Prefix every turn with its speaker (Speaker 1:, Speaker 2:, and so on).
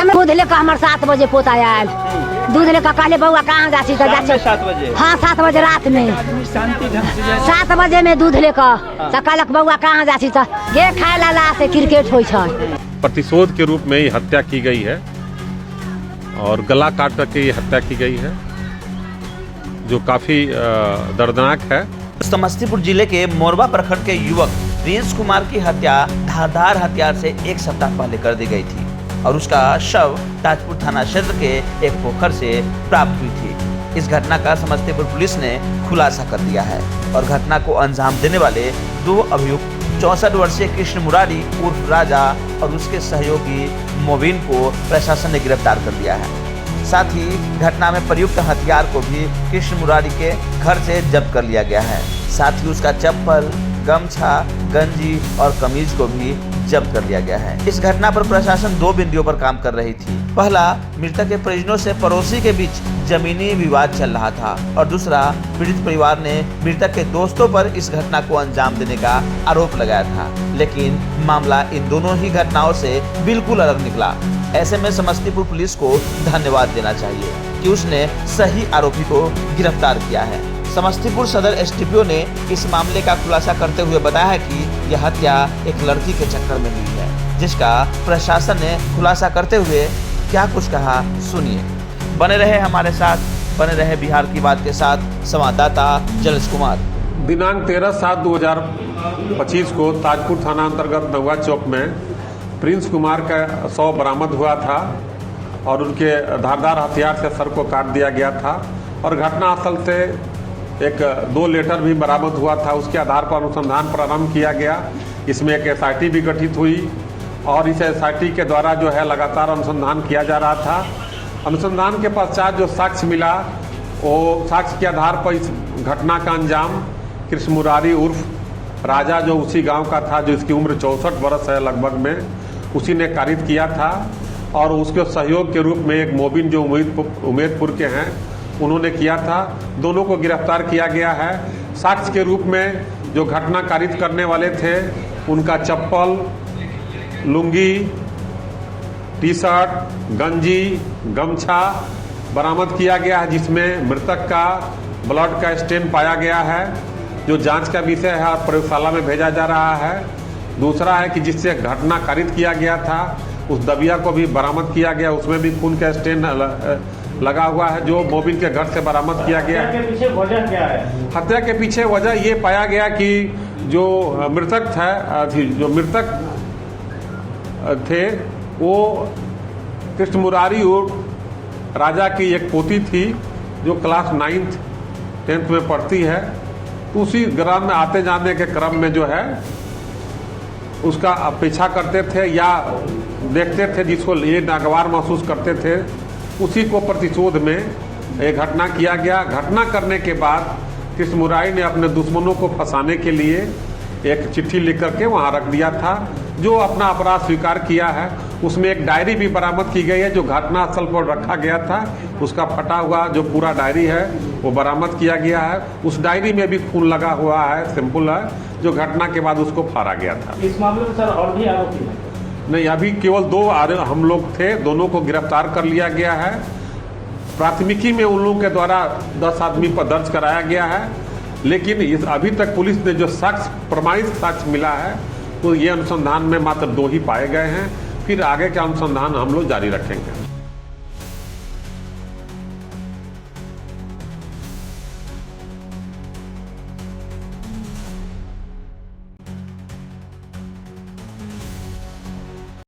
Speaker 1: दूध लेकर हमारे 7 बजे पोता आयल, दूध लेकर कहले बउआ कहाँ जाची तो जाची 7 बजे, हाँ 7 बजे रात में 7 बजे में दूध लेकर तो कहलक बउआ कहाँ जाची तो गे खाए ला से क्रिकेट हो।
Speaker 2: प्रतिशोध के रूप में ये हत्या की गई है और गला काट करके ये हत्या की गई है, जो काफी दर्दनाक है।
Speaker 3: समस्तीपुर जिले के मोरबा प्रखंड के युवक प्रिंस कुमार की हत्या धारदार हथियार से 1 सप्ताह पहले कर दी गई थी और उसका शव ताजपुर थाना क्षेत्र के एक पोखर से प्राप्त हुई थी। इस घटना का समस्तीपुर पुलिस ने खुलासा कर दिया है और घटना को अंजाम देने वाले 2 अभियुक्त 64 वर्षीय कृष्ण मुरारी उर्फ राजा और उसके सहयोगी मोबिन को प्रशासन ने गिरफ्तार कर दिया है। साथ ही घटना में प्रयुक्त हथियार को भी कृष्ण मुरारी के घर से जब्त कर लिया गया है। साथ ही उसका चप्पल, गमछा, गंजी और कमीज को भी जब्त कर लिया गया है। इस घटना पर प्रशासन 2 बिंदुओं पर काम कर रही थी। पहला, मृतक के परिजनों से पड़ोसी के बीच जमीनी विवाद चल रहा था और दूसरा, पीड़ित परिवार ने मृतक के दोस्तों पर इस घटना को अंजाम देने का आरोप लगाया था, लेकिन मामला इन दोनों ही घटनाओं से बिल्कुल अलग निकला। ऐसे में समस्तीपुर पुलिस को धन्यवाद देना चाहिए कि उसने सही आरोपी को गिरफ्तार किया है। समस्तीपुर सदर एसडीपीओ ने इस मामले का खुलासा करते हुए बताया है कि यह हत्या एक लड़की के चक्कर में हुई है, जिसका प्रशासन ने खुलासा करते हुए क्या कुछ कहा, सुनिए। बने रहे हमारे साथ, बने रहे बिहार की बात के साथ संवाददाता जलेश कुमार।
Speaker 2: दिनांक 13/7/2025 को ताजपुर थाना अंतर्गत नौवा चौक में प्रिंस कुमार का शव बरामद हुआ था और उनके धारदार हथियार से सर को काट दिया गया था और घटनास्थल से 2 लेटर भी बरामद हुआ था। उसके आधार पर अनुसंधान प्रारंभ किया गया। इसमें एक एसआईटी भी गठित हुई और इस एसआईटी के द्वारा जो है लगातार अनुसंधान किया जा रहा था। अनुसंधान के पश्चात जो साक्ष्य मिला, वो साक्ष्य के आधार पर इस घटना का अंजाम कृष्ण मुरारी उर्फ राजा, जो उसी गांव का था, जो इसकी उम्र 64 वर्ष है लगभग में, उसी ने कारित किया था और उसके सहयोग के रूप में एक मोबिन जो उम्मेदपुर के हैं, उन्होंने किया था। दोनों को गिरफ्तार किया गया है। साक्ष्य के रूप में जो घटना कारित करने वाले थे, उनका चप्पल, लुंगी, टी-शर्ट, गंजी, गमछा बरामद किया गया है, जिसमें मृतक का ब्लड का स्टेन पाया गया है, जो जांच का विषय है और प्रयोगशाला में भेजा जा रहा है। दूसरा है कि जिससे घटना कारित किया गया था, उस दबिया को भी बरामद किया गया, उसमें भी खून का स्टेन लगा हुआ है, जो मोबिन के घर से बरामद किया गया।
Speaker 4: हत्या के पीछे वजह क्या है?
Speaker 2: हत्या के पीछे वजह ये पाया गया कि जो मृतक थे वो कृष्ण मुरारी और राजा की एक पोती थी, जो क्लास 9th 10th में पढ़ती है। तो उसी ग्राम में आते जाने के क्रम में जो है उसका पीछा करते थे या देखते थे, जिसको ये नागवार महसूस करते थे। उसी को प्रतिशोध में एक घटना किया गया। घटना करने के बाद कृष्ण मुरारी ने अपने दुश्मनों को फंसाने के लिए एक चिट्ठी लिख करके वहाँ रख दिया था, जो अपना अपराध स्वीकार किया है। उसमें एक डायरी भी बरामद की गई है, जो घटनास्थल पर रखा गया था। उसका फटा हुआ जो पूरा डायरी है वो बरामद किया गया है। उस डायरी में भी खून लगा हुआ है, सैंपल है, जो घटना के बाद उसको फाड़ा गया था।
Speaker 4: इस मामले में सर और भी आरोपी हैं?
Speaker 2: नहीं, अभी केवल 2 हम लोग थे, दोनों को गिरफ्तार कर लिया गया है। प्राथमिकी में उन लोगों के द्वारा 10 आदमी पर दर्ज कराया गया है, लेकिन अभी तक पुलिस ने जो साक्ष्य, प्रमाणित साक्ष्य मिला है, तो ये अनुसंधान में मात्र 2 ही पाए गए हैं। फिर आगे का अनुसंधान हम लोग जारी रखेंगे।